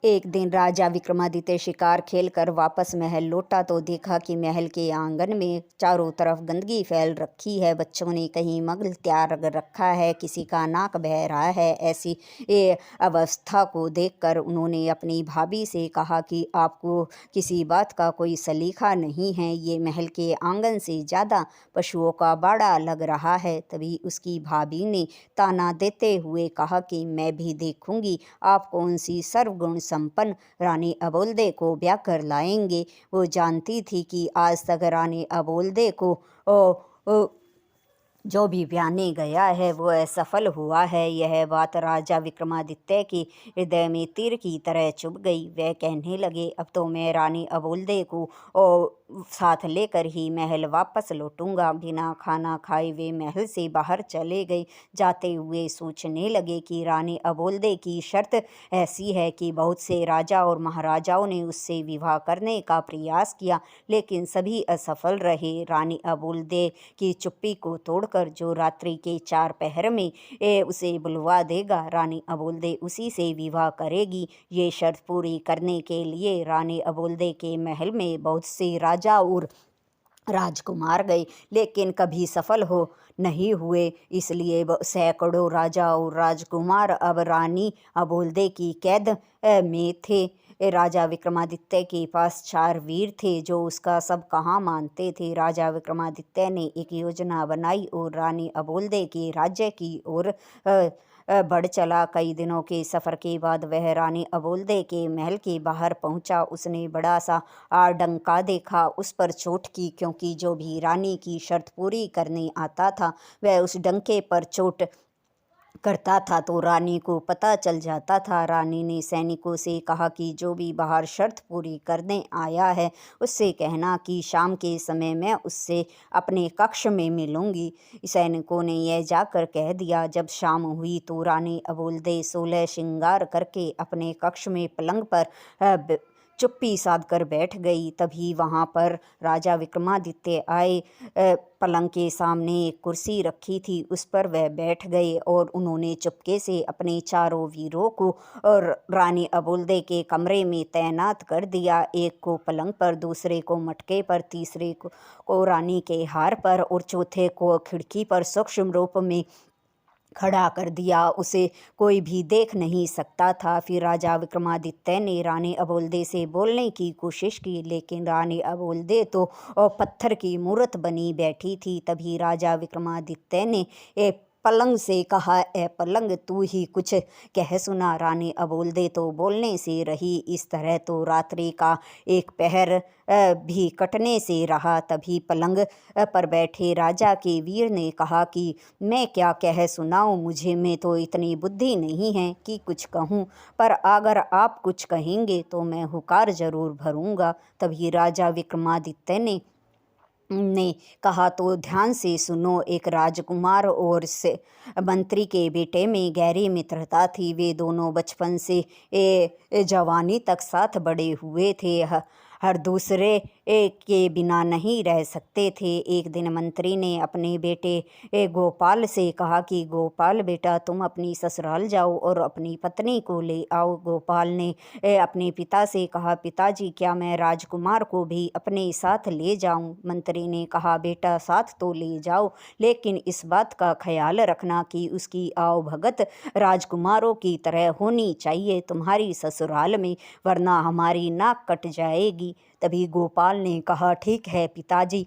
एक दिन राजा विक्रमादित्य शिकार खेलकर वापस महल लौटा तो देखा कि महल के आंगन में चारों तरफ गंदगी फैल रखी है। बच्चों ने कहीं मल त्याग रखा है, किसी का नाक बह रहा है। ऐसी ये अवस्था को देखकर उन्होंने अपनी भाभी से कहा कि आपको किसी बात का कोई सलीका नहीं है, ये महल के आंगन से ज़्यादा पशुओं का बाड़ा लग रहा है। तभी उसकी भाभी ने ताना देते हुए कहा कि मैं भी देखूंगी आप कौन सी सर्वगुण संपन्न रानी अबोल्दे को ब्याह कर लाएंगे। वो जानती थी कि आज तक रानी अबोल्दे को जो भी ब्याने गया है वो असफल हुआ है। यह बात राजा विक्रमादित्य के हृदय में तीर की तरह चुभ गई। वह कहने लगे, अब तो मैं रानी अबोल्दे को साथ लेकर ही महल वापस लौटूंगा। बिना खाना खाए वे महल से बाहर चले गए। जाते हुए सोचने लगे कि रानी अबोल्दे की शर्त ऐसी है कि बहुत से राजा और महाराजाओं ने उससे विवाह करने का प्रयास किया, लेकिन सभी असफल रहे। रानी अबोल्दे की चुप्पी को तोड़कर जो रात्रि के 4 पहर में उसे बुलवा देगा, रानी अबोल्दे उसी से विवाह करेगी। ये शर्त पूरी करने के लिए रानी अबोल्दे के महल में बहुत से राजा और राजकुमार गए, लेकिन कभी सफल हो नहीं हुए। इसलिए सैकड़ों राजा और राजकुमार अब रानी अबोल्दे की कैद में थे। राजा विक्रमादित्य के पास 4 वीर थे जो उसका सब कहाँ मानते थे। राजा विक्रमादित्य ने एक योजना बनाई और रानी अबोल्दे के राज्य की ओर बढ़ चला। कई दिनों के सफ़र के बाद वह रानी अबोल्दे के महल के बाहर पहुंचा। उसने बड़ा सा डंका देखा। उस पर चोट की, क्योंकि जो भी रानी की शर्त पूरी करने आता था वह उस डंके पर चोट करता था तो रानी को पता चल जाता था। रानी ने सैनिकों से कहा कि जो भी बाहर शर्त पूरी करने आया है उससे कहना कि शाम के समय मैं उससे अपने कक्ष में मिलूंगी। सैनिकों ने यह जाकर कह दिया। जब शाम हुई तो रानी अबोल्दे 16 श्रृंगार करके अपने कक्ष में पलंग पर चुप्पी साध कर बैठ गई। तभी वहाँ पर राजा विक्रमादित्य आए। पलंग के सामने एक कुर्सी रखी थी, उस पर वह बैठ गए और उन्होंने चुपके से अपने चारों वीरों को और रानी अबोल्दे के कमरे में तैनात कर दिया। एक को पलंग पर, दूसरे को मटके पर, तीसरे को रानी के हार पर और चौथे को खिड़की पर सूक्ष्म रूप में खड़ा कर दिया। उसे कोई भी देख नहीं सकता था। फिर राजा विक्रमादित्य ने रानी अबोल्दे से बोलने की कोशिश की, लेकिन रानी अबोल्दे तो पत्थर की मूर्त बनी बैठी थी। तभी राजा विक्रमादित्य ने पलंग से कहा, ए पलंग, तू ही कुछ कह सुना। रानी अबोल्दे तो बोलने से रही। इस तरह तो रात्रि का एक पहर भी कटने से रहा। तभी पलंग पर बैठे राजा के वीर ने कहा कि मैं क्या कह सुनाऊं, मुझे में तो इतनी बुद्धि नहीं है कि कुछ कहूं, पर अगर आप कुछ कहेंगे तो मैं हुकार जरूर भरूंगा। तभी राजा विक्रमादित्य ने कहा, तो ध्यान से सुनो। एक राजकुमार और से मंत्री के बेटे में गहरी मित्रता थी। वे दोनों बचपन से जवानी तक साथ बड़े हुए थे, हर दूसरे के बिना नहीं रह सकते थे। एक दिन मंत्री ने अपने बेटे गोपाल से कहा कि गोपाल बेटा, तुम अपनी ससुराल जाओ और अपनी पत्नी को ले आओ। गोपाल ने अपने पिता से कहा, पिताजी, क्या मैं राजकुमार को भी अपने साथ ले जाऊं? मंत्री ने कहा, बेटा, साथ तो ले जाओ, लेकिन इस बात का ख्याल रखना कि उसकी आवभगत राजकुमारों की तरह होनी चाहिए तुम्हारी ससुराल में, वरना हमारी नाक कट जाएगी। तभी गोपाल ने कहा, ठीक है पिताजी।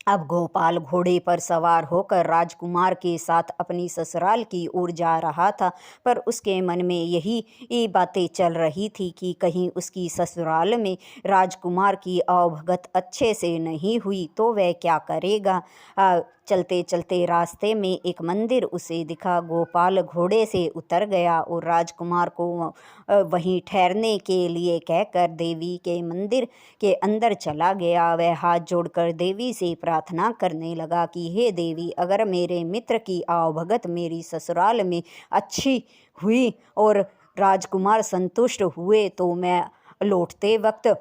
अब गोपाल घोड़े पर सवार होकर राजकुमार के साथ अपनी ससुराल की ओर जा रहा था, पर उसके मन में यही बातें चल रही थी कि कहीं उसकी ससुराल में राजकुमार की आवभगत अच्छे से नहीं हुई तो वह क्या करेगा। चलते चलते रास्ते में एक मंदिर उसे दिखा। गोपाल घोड़े से उतर गया और राजकुमार को वहीं ठहरने के लिए कहकर देवी के मंदिर के अंदर चला गया। वह हाथ जोड़कर देवी से प्रार्थना करने लगा कि हे देवी, अगर मेरे मित्र की आवभगत मेरी ससुराल में अच्छी हुई और राजकुमार संतुष्ट हुए तो मैं लौटते वक्त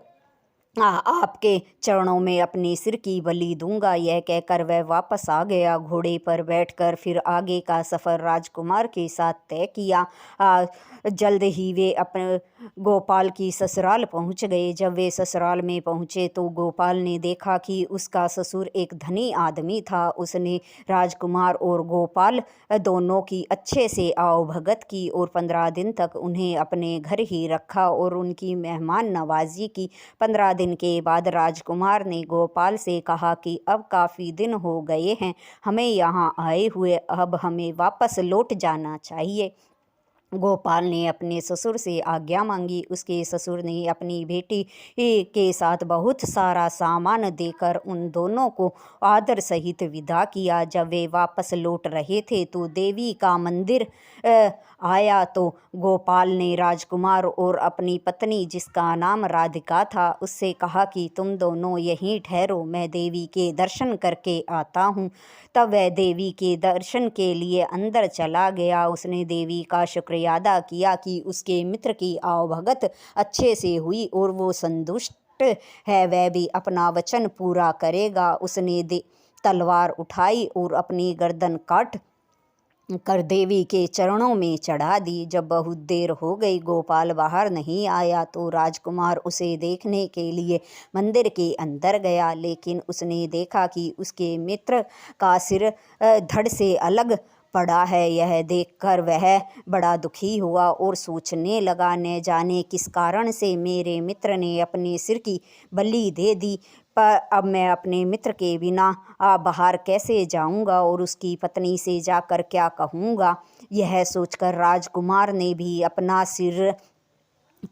आपके चरणों में अपने सिर की बलि दूंगा। यह कहकर वह वापस आ गया। घोड़े पर बैठकर फिर आगे का सफ़र राजकुमार के साथ तय किया। जल्द ही वे गोपाल की ससुराल पहुंच गए। जब वे ससुराल में पहुंचे तो गोपाल ने देखा कि उसका ससुर एक धनी आदमी था। उसने राजकुमार और गोपाल दोनों की अच्छे से आवभगत की और 15 दिन तक उन्हें अपने घर ही रखा और उनकी मेहमान नवाजी की। 15 दिन के बाद राजकुमार ने गोपाल से कहा कि अब काफ़ी दिन हो गए हैं हमें यहाँ आए हुए, अब हमें वापस लौट जाना चाहिए। गोपाल ने अपने ससुर से आज्ञा मांगी। उसके ससुर ने अपनी बेटी के साथ बहुत सारा सामान देकर उन दोनों को आदर सहित विदा किया। जब वे वापस लौट रहे थे तो देवी का मंदिर आया तो गोपाल ने राजकुमार और अपनी पत्नी जिसका नाम राधिका था उससे कहा कि तुम दोनों यहीं ठहरो, मैं देवी के दर्शन करके आता हूँ। तब वह देवी के दर्शन के लिए अंदर चला गया। उसने देवी का शुक्रिया अदा किया कि उसके मित्र की आवभगत अच्छे से हुई और वो संतुष्ट है, वह भी अपना वचन पूरा करेगा। उसने तलवार उठाई और अपनी गर्दन काट कर देवी के चरणों में चढ़ा दी। जब बहुत देर हो गई गोपाल बाहर नहीं आया तो राजकुमार उसे देखने के लिए मंदिर के अंदर गया, लेकिन उसने देखा कि उसके मित्र का सिर धड़ से अलग पड़ा है। यह देखकर वह बड़ा दुखी हुआ और सोचने लगा, न जाने किस कारण से मेरे मित्र ने अपने सिर की बलि दे दी, पर अब मैं अपने मित्र के बिना बाहर कैसे जाऊंगा और उसकी पत्नी से जाकर क्या कहूँगा। यह सोचकर राजकुमार ने भी अपना सिर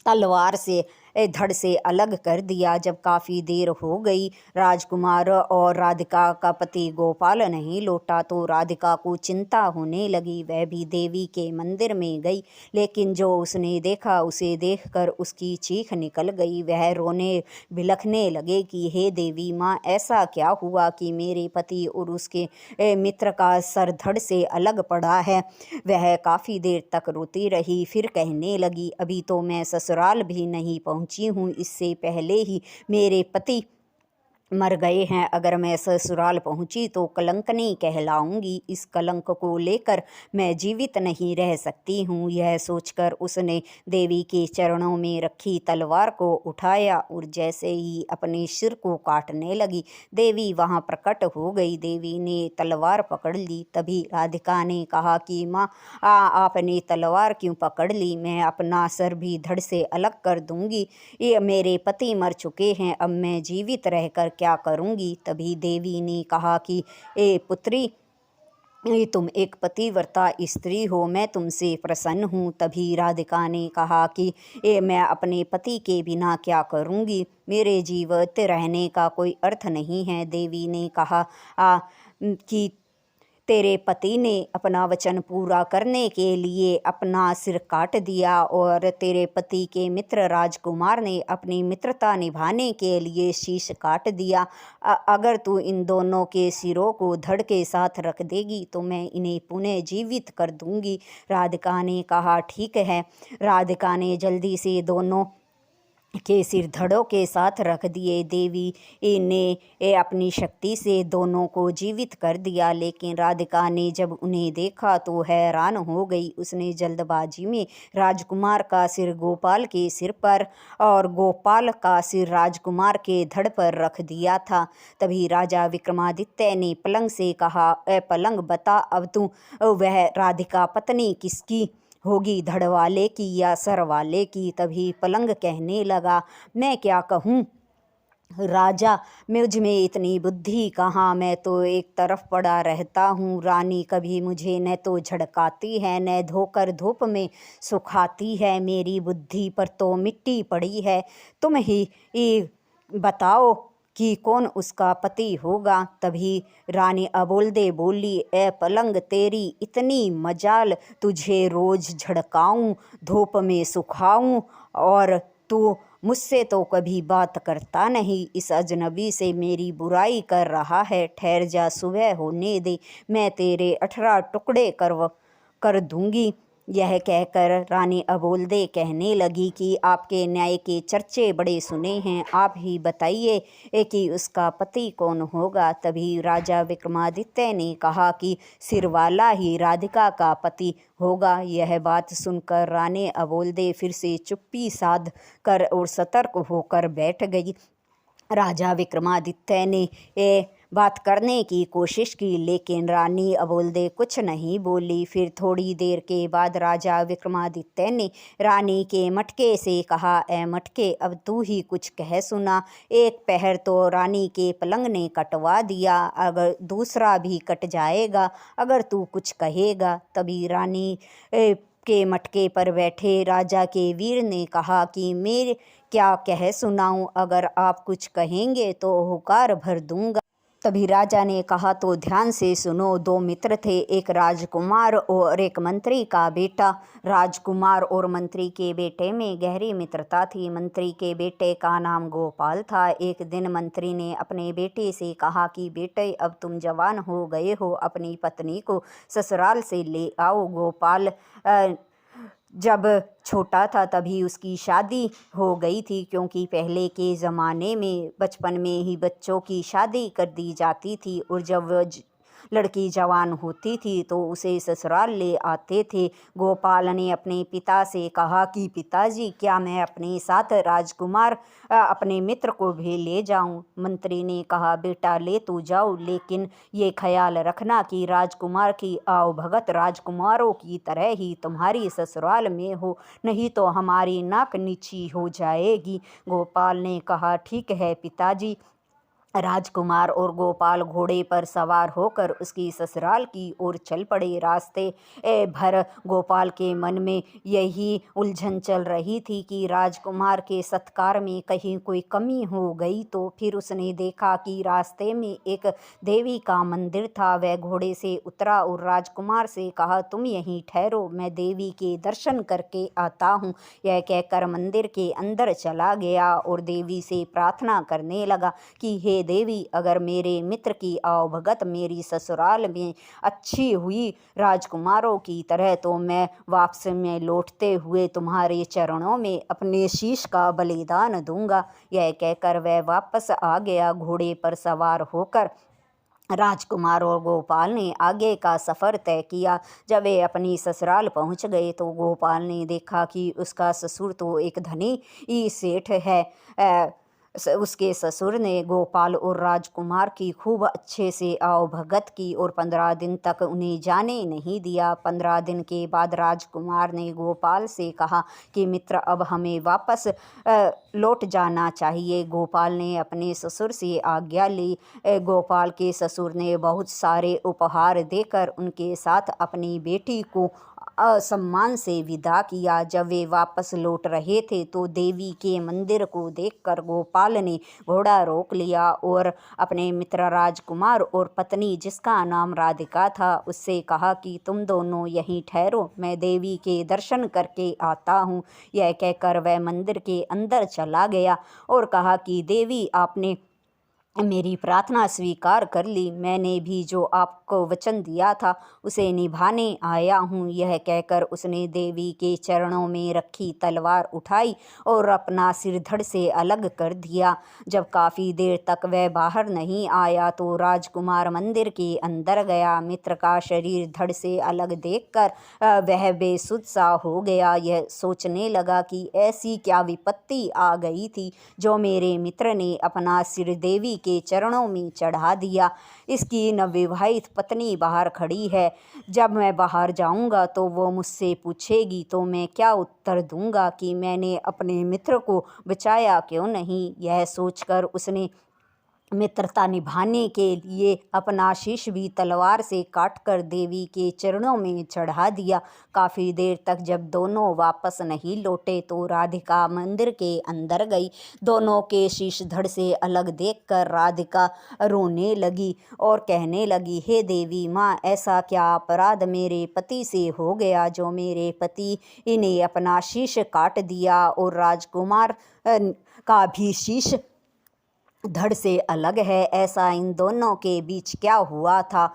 तलवार से धड़ से अलग कर दिया। जब काफ़ी देर हो गई राजकुमार और राधिका का पति गोपाल नहीं लौटा तो राधिका को चिंता होने लगी। वह भी देवी के मंदिर में गई, लेकिन जो उसने देखा उसे देखकर उसकी चीख निकल गई। वह रोने बिलखने लगे कि हे देवी माँ, ऐसा क्या हुआ कि मेरे पति और उसके मित्र का सर धड़ से अलग पड़ा है। वह काफ़ी देर तक रोती रही, फिर कहने लगी, अभी तो मैं ससुराल भी नहीं पहुंची हूँ, इससे पहले ही मेरे पति मर गए हैं। अगर मैं ससुराल पहुंची तो कलंकनी कहलाऊंगी। इस कलंक को लेकर मैं जीवित नहीं रह सकती हूँ। यह सोचकर उसने देवी के चरणों में रखी तलवार को उठाया और जैसे ही अपने सिर को काटने लगी देवी वहां प्रकट हो गई। देवी ने तलवार पकड़ ली। तभी राधिका ने कहा कि माँ, आपने तलवार क्यों पकड़ ली? मैं अपना सर भी धड़ से अलग कर दूंगी। ये मेरे पति मर चुके हैं, अब मैं जीवित रहकर क्या करूंगी। तभी देवी ने कहा कि ए पुत्री, तुम एक पतिव्रता स्त्री हो, मैं तुमसे प्रसन्न हूँ। तभी राधिका ने कहा कि मैं अपने पति के बिना क्या करूँगी, मेरे जीवित रहने का कोई अर्थ नहीं है। देवी ने कहा कि तेरे पति ने अपना वचन पूरा करने के लिए अपना सिर काट दिया और तेरे पति के मित्र राजकुमार ने अपनी मित्रता निभाने के लिए शीश काट दिया। अगर तू इन दोनों के सिरों को धड़ के साथ रख देगी तो मैं इन्हें पुनः जीवित कर दूंगी। राधिका ने कहा ठीक है। राधिका ने जल्दी से दोनों के सिर धड़ों के साथ रख दिए। देवी ने अपनी शक्ति से दोनों को जीवित कर दिया, लेकिन राधिका ने जब उन्हें देखा तो हैरान हो गई। उसने जल्दबाजी में राजकुमार का सिर गोपाल के सिर पर और गोपाल का सिर राजकुमार के धड़ पर रख दिया था। तभी राजा विक्रमादित्य ने पलंग से कहा, ए पलंग, बता अब तू वह राधिका पत्नी किसकी होगी, धड़ वाले की या सर वाले की। तभी पलंग कहने लगा, मैं क्या कहूँ राजा, मुझ में इतनी बुद्धि कहाँ, मैं तो एक तरफ पड़ा रहता हूँ। रानी कभी मुझे न तो झड़काती है न धोकर धूप में सुखाती है, मेरी बुद्धि पर तो मिट्टी पड़ी है। तुम ही बताओ कि कौन उसका पति होगा। तभी रानी अबोलदे बोली, ए पलंग, तेरी इतनी मजाल, तुझे रोज झड़काऊं, धूप में सुखाऊं और तू मुझसे तो कभी बात करता नहीं, इस अजनबी से मेरी बुराई कर रहा है। ठहर जा, सुबह होने दे, मैं तेरे 18 टुकड़े कर दूंगी। यह कहकर रानी अबोल्दे कहने लगी कि आपके न्याय के चर्चे बड़े सुने हैं, आप ही बताइए कि उसका पति कौन होगा। तभी राजा विक्रमादित्य ने कहा कि सिरवाला ही राधिका का पति होगा। यह बात सुनकर रानी अबोल्दे फिर से चुप्पी साध कर और सतर्क होकर बैठ गई। राजा विक्रमादित्य ने बात करने की कोशिश की, लेकिन रानी अबोल्दे कुछ नहीं बोली। फिर थोड़ी देर के बाद राजा विक्रमादित्य ने रानी के मटके से कहा, ए मटके, अब तू ही कुछ कह सुना। एक पहर तो रानी के पलंग ने कटवा दिया, अगर दूसरा भी कट जाएगा अगर तू कुछ कहेगा। तभी रानी के मटके पर बैठे राजा के वीर ने कहा कि मैं क्या कह सुनाऊं, अगर आप कुछ कहेंगे तो हुकार भर दूंगा। तभी राजा ने कहा, तो ध्यान से सुनो। दो मित्र थे, एक राजकुमार और एक मंत्री का बेटा। राजकुमार और मंत्री के बेटे में गहरी मित्रता थी। मंत्री के बेटे का नाम गोपाल था। एक दिन मंत्री ने अपने बेटे से कहा कि बेटे, अब तुम जवान हो गए हो, अपनी पत्नी को ससुराल से ले आओ। गोपाल जब छोटा था तभी उसकी शादी हो गई थी, क्योंकि पहले के ज़माने में बचपन में ही बच्चों की शादी कर दी जाती थी और जब वह लड़की जवान होती थी तो उसे ससुराल ले आते थे। गोपाल ने अपने पिता से कहा कि पिताजी, क्या मैं अपने साथ राजकुमार अपने मित्र को भी ले जाऊं? मंत्री ने कहा, बेटा ले तो जाओ, लेकिन ये ख्याल रखना कि राजकुमार की आवभगत राजकुमारों की तरह ही तुम्हारी ससुराल में हो, नहीं तो हमारी नाक नीची हो जाएगी। गोपाल ने कहा, ठीक है पिताजी। राजकुमार और गोपाल घोड़े पर सवार होकर उसकी ससुराल की ओर चल पड़े। रास्ते भर गोपाल के मन में यही उलझन चल रही थी कि राजकुमार के सत्कार में कहीं कोई कमी हो गई तो। फिर उसने देखा कि रास्ते में एक देवी का मंदिर था। वह घोड़े से उतरा और राजकुमार से कहा, तुम यहीं ठहरो, मैं देवी के दर्शन करके आता हूँ। यह कहकर मंदिर के अंदर चला गया और देवी से प्रार्थना करने लगा कि हे देवी, अगर मेरे मित्र की आवभगत मेरी ससुराल में अच्छी हुई राजकुमारों की तरह, तो मैं वापस में लौटते हुए तुम्हारे चरणों में अपने शीश का बलिदान दूंगा। यह कहकर वह वापस आ गया घोड़े पर सवार होकर। राजकुमार और गोपाल ने आगे का सफ़र तय किया। जब वे अपनी ससुराल पहुंच गए तो गोपाल ने देखा कि उसका ससुर तो एक धनी सेठ है। उसके ससुर ने गोपाल और राजकुमार की खूब अच्छे से आवभगत की और 15 दिन तक उन्हें जाने नहीं दिया। 15 दिन के बाद राजकुमार ने गोपाल से कहा कि मित्र, अब हमें वापस लौट जाना चाहिए। गोपाल ने अपने ससुर से आज्ञा ली। गोपाल के ससुर ने बहुत सारे उपहार देकर उनके साथ अपनी बेटी को सम्मान से विदा किया। जब वे वापस लौट रहे थे तो देवी के मंदिर को देखकर गोपाल ने घोड़ा रोक लिया और अपने मित्र राजकुमार और पत्नी, जिसका नाम राधिका था, उससे कहा कि तुम दोनों यहीं ठहरो, मैं देवी के दर्शन करके आता हूँ। यह कहकर वह मंदिर के अंदर चला गया और कहा कि देवी, आपने मेरी प्रार्थना स्वीकार कर ली। मैंने भी जो आपको वचन दिया था उसे निभाने आया हूँ। यह कहकर उसने देवी के चरणों में रखी तलवार उठाई और अपना सिर धड़ से अलग कर दिया। जब काफ़ी देर तक वह बाहर नहीं आया तो राजकुमार मंदिर के अंदर गया। मित्र का शरीर धड़ से अलग देखकर वह बेसुध सा हो गया। यह सोचने लगा कि ऐसी क्या विपत्ति आ गई थी जो मेरे मित्र ने अपना सिर देवी के चरणों में चढ़ा दिया। इसकी नवविवाहित पत्नी बाहर खड़ी है। जब मैं बाहर जाऊंगा तो वो मुझसे पूछेगी तो मैं क्या उत्तर दूंगा कि मैंने अपने मित्र को बचाया क्यों नहीं। यह सोचकर उसने मित्रता निभाने के लिए अपना शीश भी तलवार से काटकर देवी के चरणों में चढ़ा दिया। काफ़ी देर तक जब दोनों वापस नहीं लौटे तो राधिका मंदिर के अंदर गई। दोनों के शीश धड़ से अलग देखकर राधिका रोने लगी और कहने लगी, हे देवी माँ, ऐसा क्या अपराध मेरे पति से हो गया जो मेरे पति ने अपना शीश काट दिया और राजकुमार का भी शीश धड़ से अलग है, ऐसा इन दोनों के बीच क्या हुआ था।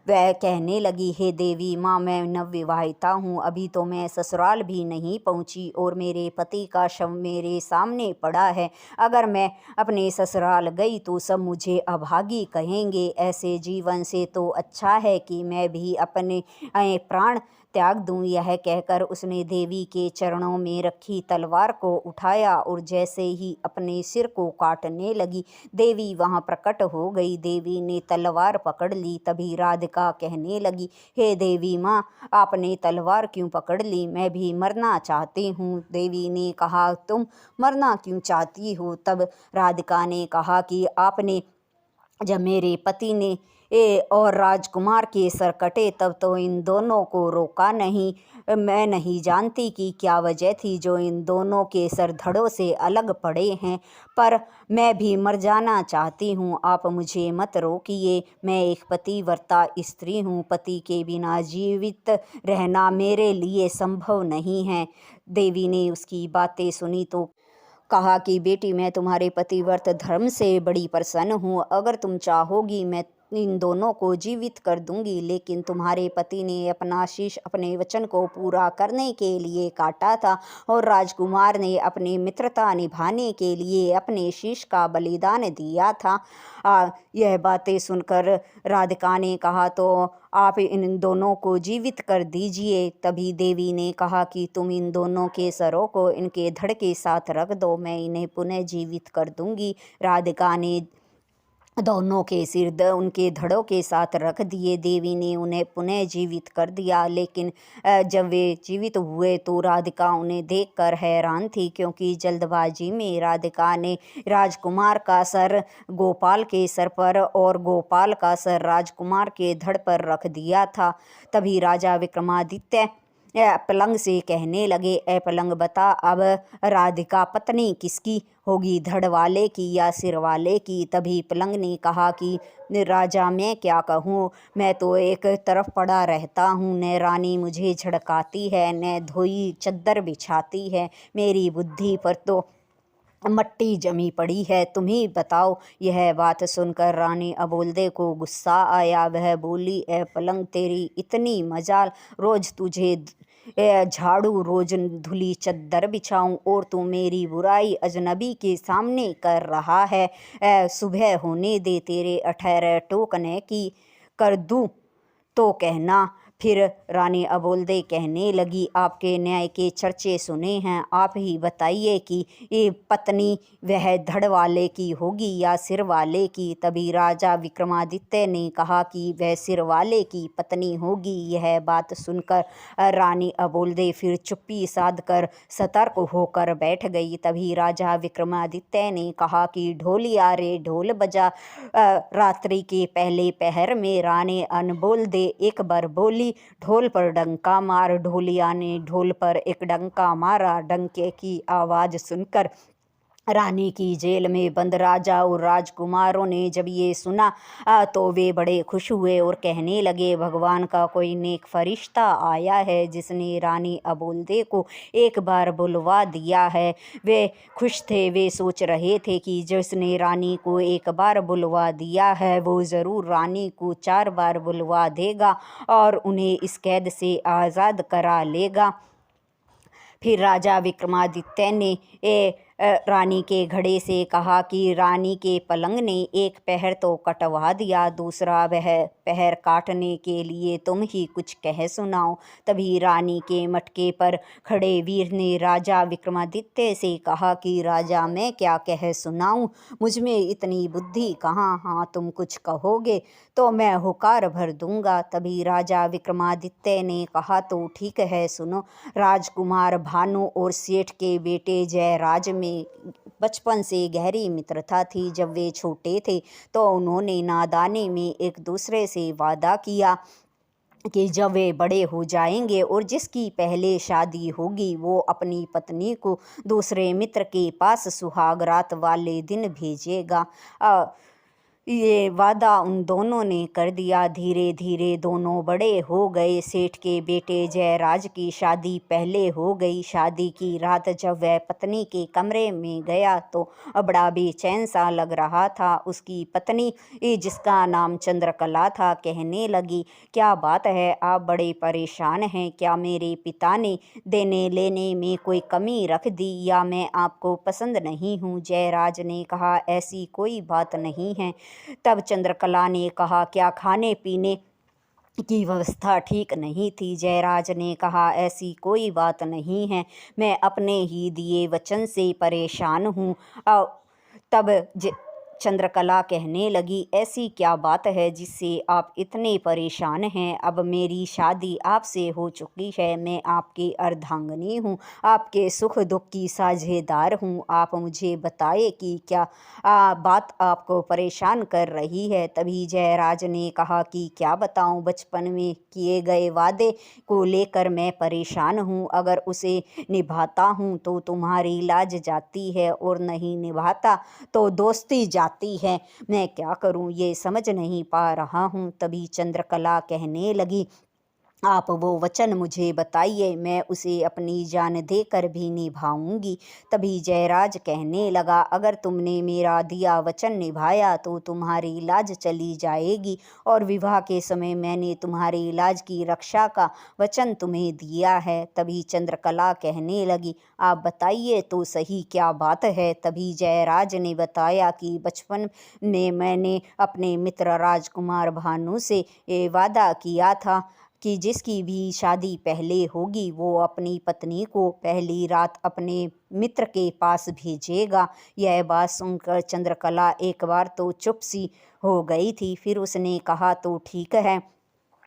वह कहने लगी, हे देवी माँ, मैं नवविवाहिता हूँ, अभी तो मैं ससुराल भी नहीं पहुँची और मेरे पति का शव मेरे सामने पड़ा है। अगर मैं अपने ससुराल गई तो सब मुझे अभागी कहेंगे। ऐसे जीवन से तो अच्छा है कि मैं भी अपने प्राण त्याग दूं। यह कहकर उसने देवी के चरणों में रखी तलवार को उठाया और जैसे ही अपने सिर को काटने लगी, देवी वहां प्रकट हो गई। देवी ने तलवार पकड़ ली। तभी राधिका कहने लगी, हे देवी माँ, आपने तलवार क्यों पकड़ ली? मैं भी मरना चाहती हूँ। देवी ने कहा, तुम मरना क्यों चाहती हो? तब राधिका ने कहा कि आपने जब मेरे पति ने और राजकुमार के सर कटे तब तो इन दोनों को रोका नहीं। मैं नहीं जानती कि क्या वजह थी जो इन दोनों के सर धड़ों से अलग पड़े हैं, पर मैं भी मर जाना चाहती हूँ। आप मुझे मत रोकिए। मैं एक पतिव्रता स्त्री हूँ। पति के बिना जीवित रहना मेरे लिए संभव नहीं है। देवी ने उसकी बातें सुनी तो कहा कि बेटी, मैं तुम्हारे पतिव्रत धर्म से बड़ी प्रसन्न हूँ। अगर तुम चाहोगी मैं इन दोनों को जीवित कर दूंगी, लेकिन तुम्हारे पति ने अपना शीश अपने वचन को पूरा करने के लिए काटा था और राजकुमार ने अपनी मित्रता निभाने के लिए अपने शीश का बलिदान दिया था। यह बातें सुनकर राधिका ने कहा, तो आप इन दोनों को जीवित कर दीजिए। तभी देवी ने कहा कि तुम इन दोनों के सरों को इनके धड़ के साथ रख दो, मैं इन्हें पुनः जीवित कर दूंगी। राधिका ने दोनों के सिर उनके धड़ों के साथ रख दिए। देवी ने उन्हें पुनः जीवित कर दिया, लेकिन जब वे जीवित हुए तो राधिका उन्हें देखकर हैरान थी, क्योंकि जल्दबाजी में राधिका ने राजकुमार का सर गोपाल के सर पर और गोपाल का सर राजकुमार के धड़ पर रख दिया था। तभी राजा विक्रमादित्य पलंग से कहने लगे, ए पलंग, बता अब राधिका पत्नी किसकी होगी, धड़ वाले की या सिर वाले की? तभी पलंग ने कहा कि राजा, मैं क्या कहूँ, मैं तो एक तरफ पड़ा रहता हूँ। न रानी मुझे झड़काती है, न धोई चद्दर बिछाती है, मेरी बुद्धि पर तो मट्टी जमी पड़ी है। तुम ही बताओ। यह बात सुनकर रानी अबोल्दे को गुस्सा आया। वह बोली, ए पलंग, तेरी इतनी मजाल, रोज तुझे झाड़ू, रोज धुली चद्दर बिछाऊं और तू मेरी बुराई अजनबी के सामने कर रहा है। सुबह होने दे, तेरे 18 टोकने की कर दूं तो कहना। फिर रानी अबोल्दे कहने लगी, आपके न्याय के चर्चे सुने हैं, आप ही बताइए कि ये पत्नी वह धड़ वाले की होगी या सिर वाले की? तभी राजा विक्रमादित्य ने कहा कि वह सिर वाले की पत्नी होगी। यह बात सुनकर रानी अबोल्दे फिर चुप्पी साध कर सतर्क होकर बैठ गई। तभी राजा विक्रमादित्य ने कहा कि ढोलिया रे ढोल बजा। रात्रि के पहले पहर में रानी अनबोल्दे एक बार बोली, ढोल पर डंका मार। ढोलिया ने ढोल पर एक डंका मारा। डंके की आवाज़ सुनकर रानी की जेल में बंद राजा और राजकुमारों ने जब ये सुना तो वे बड़े खुश हुए और कहने लगे, भगवान का कोई नेक फरिश्ता आया है जिसने रानी अबोल्दे को एक बार बुलवा दिया है। वे खुश थे। वे सोच रहे थे कि जिसने रानी को एक बार बुलवा दिया है वो ज़रूर रानी को 4 बार बुलवा देगा और उन्हें इस कैद से आज़ाद करा लेगा। फिर राजा विक्रमादित्य ने रानी के घड़े से कहा कि रानी के पलंग ने एक पहर तो कटवा दिया, दूसरा वह पहर काटने के लिए तुम ही कुछ कह सुनाओ। तभी रानी के मटके पर खड़े वीर ने राजा विक्रमादित्य से कहा कि राजा, मैं क्या कह सुनाऊं, मुझ में इतनी बुद्धि कहाँ। हाँ, तुम कुछ कहोगे तो मैं हुकार भर दूंगा। तभी राजा विक्रमादित्य ने कहा, तो ठीक है, सुनो। राजकुमार भानु और सेठ के बेटे जयराज में बचपन से गहरी मित्रता थी। जब वे छोटे थे तो उन्होंने नादानी में एक दूसरे से वादा किया कि जब वे बड़े हो जाएंगे और जिसकी पहले शादी होगी वो अपनी पत्नी को दूसरे मित्र के पास सुहाग रात वाले दिन भेजेगा। ये वादा उन दोनों ने कर दिया। धीरे धीरे दोनों बड़े हो गए। सेठ के बेटे जयराज की शादी पहले हो गई। शादी की रात जब वह पत्नी के कमरे में गया तो बड़ा बेचैन सा लग रहा था। उसकी पत्नी, जिसका नाम चंद्रकला था, कहने लगी, क्या बात है, आप बड़े परेशान हैं? क्या मेरे पिता ने देने लेने में कोई कमी रख दी, या मैं आपको पसंद नहीं हूँ? जयराज ने कहा, ऐसी कोई बात नहीं है। तब चंद्रकला ने कहा, क्या खाने पीने की व्यवस्था ठीक नहीं थी? जयराज ने कहा, ऐसी कोई बात नहीं है, मैं अपने ही दिए वचन से परेशान हूँ। तब चंद्रकला कहने लगी, ऐसी क्या बात है जिससे आप इतने परेशान हैं? अब मेरी शादी आपसे हो चुकी है, मैं आपकी अर्धांगिनी हूँ, आपके सुख दुख की साझेदार हूँ। आप मुझे बताइए कि क्या बात आपको परेशान कर रही है? तभी जयराज ने कहा कि क्या बताऊँ, बचपन में किए गए वादे को लेकर मैं परेशान हूँ। अगर उसे निभाता हूँ तो तुम्हारी लाज जाती है, और नहीं निभाता तो दोस्ती जाती है। मैं क्या करूं, ये समझ नहीं पा रहा हूं। तभी चंद्रकला कहने लगी, आप वो वचन मुझे बताइए, मैं उसे अपनी जान देकर भी निभाऊंगी। तभी जयराज कहने लगा, अगर तुमने मेरा दिया वचन निभाया तो तुम्हारी लाज चली जाएगी, और विवाह के समय मैंने तुम्हारी लाज की रक्षा का वचन तुम्हें दिया है। तभी चंद्रकला कहने लगी, आप बताइए तो सही, क्या बात है? तभी जयराज ने बताया कि बचपन में मैंने अपने मित्र राजकुमार भानु से ये वादा किया था कि जिसकी भी शादी पहले होगी वो अपनी पत्नी को पहली रात अपने मित्र के पास भेजेगा। यह बात सुनकर चंद्रकला एक बार तो चुप सी हो गई थी। फिर उसने कहा, तो ठीक है,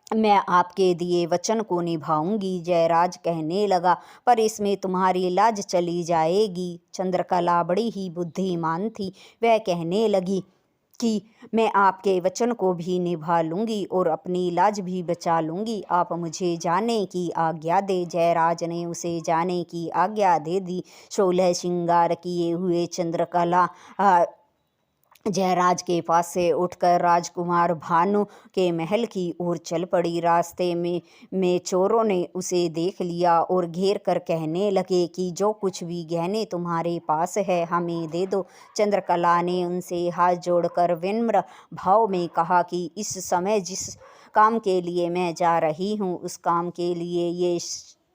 मैं आपके दिए वचन को निभाऊंगी। जयराज कहने लगा, पर इसमें तुम्हारी लाज चली जाएगी। चंद्रकला बड़ी ही बुद्धिमान थी। वह कहने लगी कि मैं आपके वचन को भी निभा लूँगी और अपनी लाज भी बचा लूँगी। आप मुझे जाने की आज्ञा दे। जयराज ने उसे जाने की आज्ञा दे दी। 16 श्रृंगार किए हुए चंद्रकला जयराज के पास से उठकर राजकुमार भानु के महल की ओर चल पड़ी। रास्ते में चोरों ने उसे देख लिया और घेर कर कहने लगे कि जो कुछ भी गहने तुम्हारे पास है हमें दे दो। चंद्रकला ने उनसे हाथ जोड़कर विनम्र भाव में कहा कि इस समय जिस काम के लिए मैं जा रही हूँ उस काम के लिए ये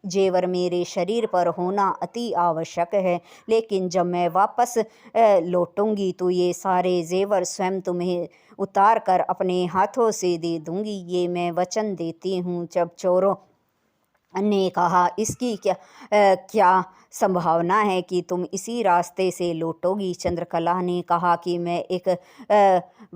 जेवर मेरे शरीर पर होना अति आवश्यक है, लेकिन जब मैं वापस लौटूंगी तो ये सारे जेवर स्वयं तुम्हें उतार कर अपने हाथों से दे दूंगी, ये मैं वचन देती हूँ। जब चोरों ने कहा, इसकी क्या संभावना है कि तुम इसी रास्ते से लौटोगी? चंद्रकला ने कहा कि मैं एक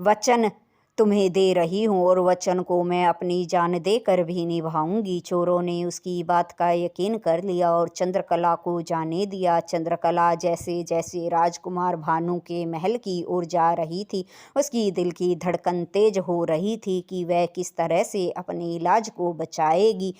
वचन तुम्हें दे रही हूँ और वचन को मैं अपनी जान देकर भी निभाऊंगी। चोरों ने उसकी बात का यकीन कर लिया और चंद्रकला को जाने दिया। चंद्रकला जैसे जैसे राजकुमार भानु के महल की ओर जा रही थी उसकी दिल की धड़कन तेज हो रही थी कि वह किस तरह से अपनी लाज को बचाएगी।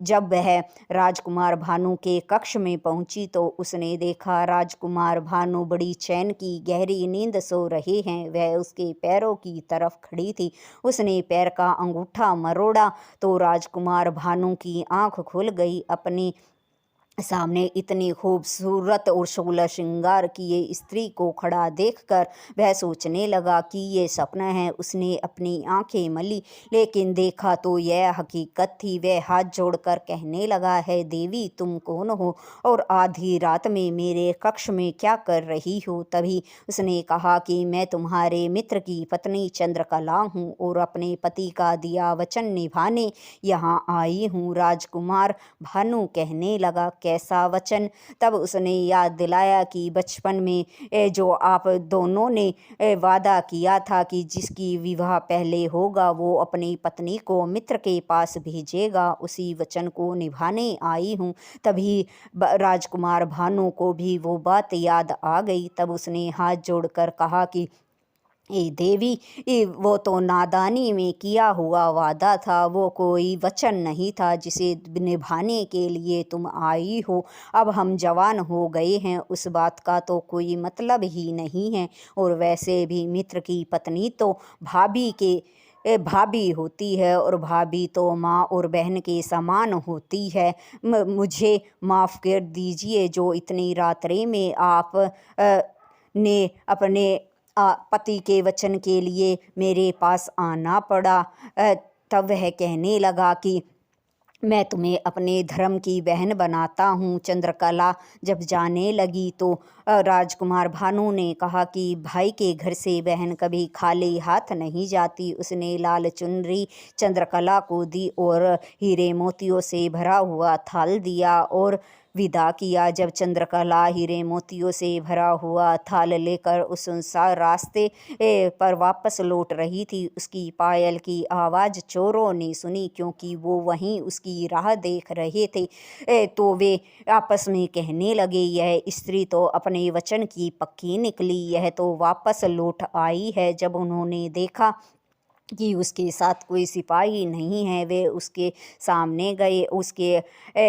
जब वह राजकुमार भानु के कक्ष में पहुंची तो उसने देखा राजकुमार भानु बड़ी चैन की गहरी नींद सो रहे हैं। वह उसके पैरों की तरफ खड़ी थी। उसने पैर का अंगूठा मरोड़ा तो राजकुमार भानु की आंख खुल गई। अपनी सामने इतनी खूबसूरत और 16 श्रृंगार किए स्त्री को खड़ा देखकर वह सोचने लगा कि ये सपना है। उसने अपनी आंखें मली लेकिन देखा तो यह हकीकत थी। वह हाथ जोड़कर कहने लगा, है देवी, तुम कौन हो और आधी रात में मेरे कक्ष में क्या कर रही हो? तभी उसने कहा कि मैं तुम्हारे मित्र की पत्नी चंद्रकला हूँ और अपने पति का दिया वचन निभाने यहाँ आई हूँ। राजकुमार भानु कहने लगा, कैसा वचन? तब उसने याद दिलाया कि बचपन में जो आप दोनों ने वादा किया था कि जिसकी विवाह पहले होगा वो अपनी पत्नी को मित्र के पास भेजेगा, उसी वचन को निभाने आई हूँ। तभी राजकुमार भानु को भी वो बात याद आ गई। तब उसने हाथ जोड़कर कहा कि देवी, वो तो नादानी में किया हुआ वादा था, वो कोई वचन नहीं था जिसे निभाने के लिए तुम आई हो। अब हम जवान हो गए हैं, उस बात का तो कोई मतलब ही नहीं है। और वैसे भी मित्र की पत्नी तो भाभी होती है, और भाभी तो माँ और बहन के समान होती है। मुझे माफ़ कर दीजिए, जो इतनी रात्रि में आप ने अपने पति के वचन के लिए मेरे पास आना पड़ा। तब वह कहने लगा कि मैं तुम्हें अपने धर्म की बहन बनाता हूँ। चंद्रकला जब जाने लगी तो राजकुमार भानु ने कहा कि भाई के घर से बहन कभी खाली हाथ नहीं जाती। उसने लाल चुनरी चंद्रकला को दी और हीरे मोतियों से भरा हुआ थाल दिया और विदा किया। जब चंद्रकला हीरे मोतियों से भरा हुआ थाल लेकर उस सुनसान रास्ते पर वापस लौट रही थी, उसकी पायल की आवाज़ चोरों ने सुनी, क्योंकि वो वहीं उसकी राह देख रहे थे। तो वे आपस में कहने लगे, यह स्त्री तो अपने वचन की पक्की निकली, यह तो वापस लौट आई है। जब उन्होंने देखा कि उसके साथ कोई सिपाही नहीं है, वे उसके सामने गए। उसके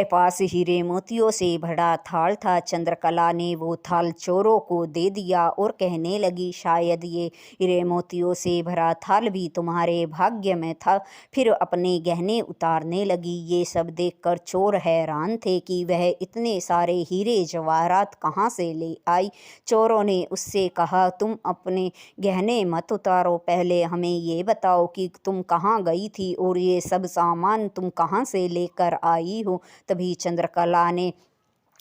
पास हीरे मोतियों से भरा थाल था। चंद्रकला ने वो थाल चोरों को दे दिया और कहने लगी, शायद ये हीरे मोतियों से भरा थाल भी तुम्हारे भाग्य में था। फिर अपने गहने उतारने लगी। ये सब देखकर चोर हैरान थे कि वह इतने सारे हीरे जवाहरात कहाँ से ले आई। चोरों ने उससे कहा, तुम अपने गहने मत उतारो, पहले हमें ये बताओ कि तुम कहाँ गई थी और ये सब सामान तुम कहाँ से लेकर आई हो। तभी चंद्रकला ने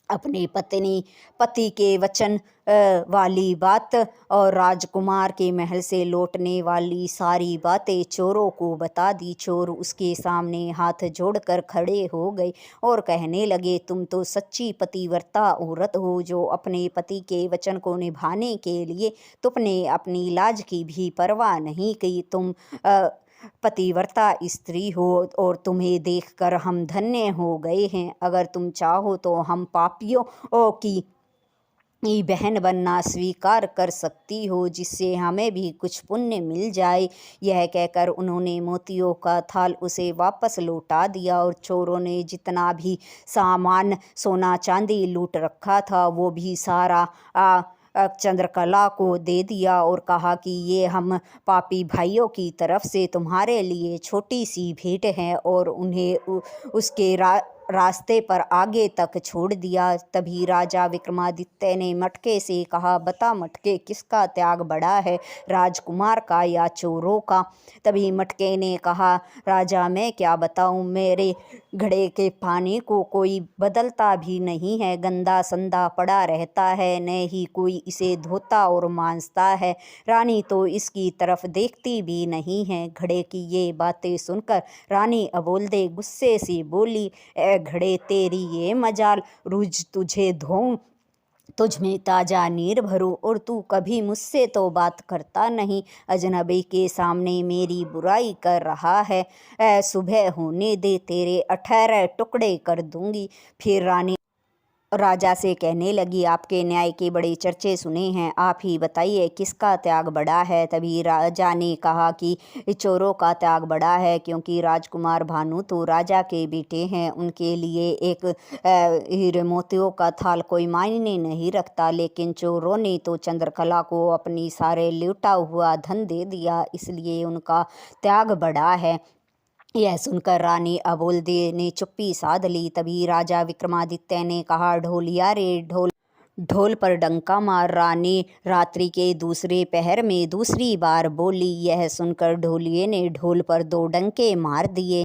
अपने पति के वचन वाली बात और राजकुमार के महल से लौटने वाली सारी बातें चोरों को बता दी। चोर उसके सामने हाथ जोड़कर खड़े हो गए और कहने लगे, तुम तो सच्ची पतिव्रता औरत हो, जो अपने पति के वचन को निभाने के लिए तुमने अपनी लाज की भी परवाह नहीं की। तुम पतिव्रता स्त्री हो और तुम्हें देखकर हम धन्य हो गए हैं। अगर तुम चाहो तो हम पापियों की बहन बनना स्वीकार कर सकती हो, जिससे हमें भी कुछ पुण्य मिल जाए। यह कहकर उन्होंने मोतियों का थाल उसे वापस लौटा दिया और चोरों ने जितना भी सामान सोना चांदी लूट रखा था वो भी सारा चंद्रकला को दे दिया और कहा कि ये हम पापी भाइयों की तरफ से तुम्हारे लिए छोटी सी भेंट है, और उन्हें उसके रास्ते पर आगे तक छोड़ दिया। तभी राजा विक्रमादित्य ने मटके से कहा, बता मटके, किसका त्याग बड़ा है, राजकुमार का या चोरों का। तभी मटके ने कहा, राजा मैं क्या बताऊं, मेरे घड़े के पानी को कोई बदलता भी नहीं है, गंदा संदा पड़ा रहता है, न ही कोई इसे धोता और मांजता है। रानी तो इसकी तरफ देखती भी नहीं है। घड़े की ये बातें सुनकर रानी अबोलदे गुस्से से बोली, घड़े तेरी ये मजाल, रोज तुझे धोऊं, तुझ में ताज़ा नीर भरूं, और तू कभी मुझसे तो बात करता नहीं, अजनबी के सामने मेरी बुराई कर रहा है। सुबह होने दे, तेरे 18 टुकड़े कर दूंगी। फिर रानी राजा से कहने लगी, आपके न्याय के बड़े चर्चे सुने हैं, आप ही बताइए किसका त्याग बड़ा है। तभी राजा ने कहा कि चोरों का त्याग बड़ा है, क्योंकि राजकुमार भानु तो राजा के बेटे हैं, उनके लिए एक हीरे मोतियों का थाल कोई मायने नहीं रखता। लेकिन चोरों ने तो चंद्रकला को अपनी सारे लूटा हुआ धन दे दिया, इसलिए उनका त्याग बड़ा है। यह सुनकर रानी अबोलदे ने चुप्पी साध ली। तभी राजा विक्रमादित्य ने कहा, ढोलिया रे ढोल, ढोल पर डंका मार। रानी रात्रि के दूसरे पहर में दूसरी बार बोली। यह सुनकर ढोलिये ने ढोल पर 2 डंके मार दिए।